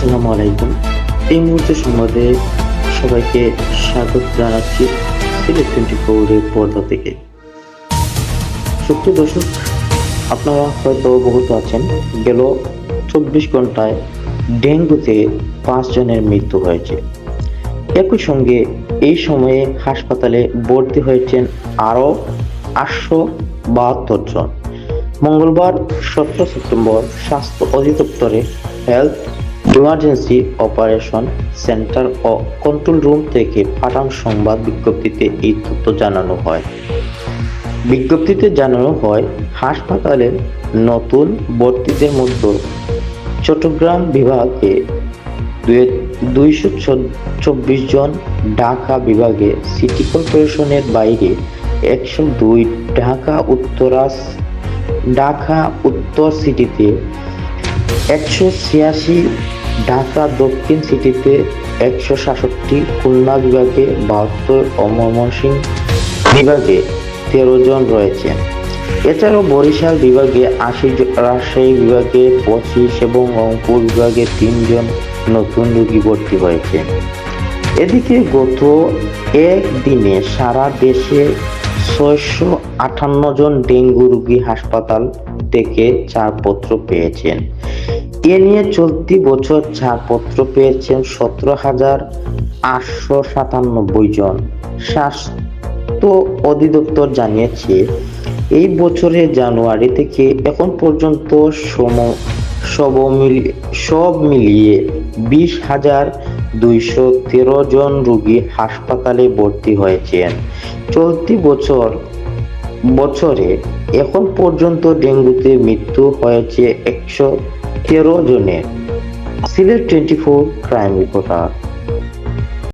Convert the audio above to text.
আসসালামু আলাইকুম। এই মুহূর্তে সংবাদে সবাইকে স্বাগত জানাচ্ছি সিলেট 24 এর পর্দা থেকে। সুপ্রিয় দর্শক, আপনারা হয়তো অবগত আছেন, গেল 24 ঘন্টায় ডেঙ্গুতে 5 জনের মৃত্যু হয়েছে। একই সঙ্গে এই সময়ে হাসপাতালে ভর্তি হয়েছেন আরও 872 জন। মঙ্গলবার 17 সেপ্টেম্বর স্বাস্থ্য অধিদপ্তরে হেলথ ইমার্জেন্সি অপারেশন সেন্টার ও কন্ট্রোল রুম থেকে পাঠানো সংবাদ বিজ্ঞপ্তিতে এই তথ্য জানানো হয়। বিজ্ঞপ্তিতে জানানো হয়, হাসপাতালে নতুন ভর্তিদের মধ্যে চট্টগ্রাম বিভাগে 224 জন, ঢাকা বিভাগে সিটি কর্পোরেশনের বাইরে 102, ঢাকা উত্তর সিটিতে 186, ঢাকা দক্ষিণ সিটিতে 167, খুলনা বিভাগে 72 ও ময়মনসিংহ বিভাগে 13 জন রয়েছেন। এছাড়াও বরিশাল বিভাগে 80, রাজশাহী বিভাগে 25 এবং রংপুর বিভাগে 3 জন নতুন রোগী ভর্তি হয়েছে। এদিকে গত একদিনে সারা দেশে 658 জন ডেঙ্গু রোগী হাসপাতাল থেকে ছাড়পত্র পেয়েছেন। এ নিয়ে চলতি বছর ছাড়পত্র পেয়েছেন 17,897 জন। স্বাস্থ্য অধিদপ্তর জানিয়েছে, এই বছরের জানুয়ারি থেকে এখন পর্যন্ত সব মিলিয়ে 20,213 জন রোগী হাসপাতালে ভর্তি হয়েছেন। চলতি বছরে এখন পর্যন্ত ডেঙ্গুতে মৃত্যু হয়েছে 113 জনের। Sylhet 24 crime reporter.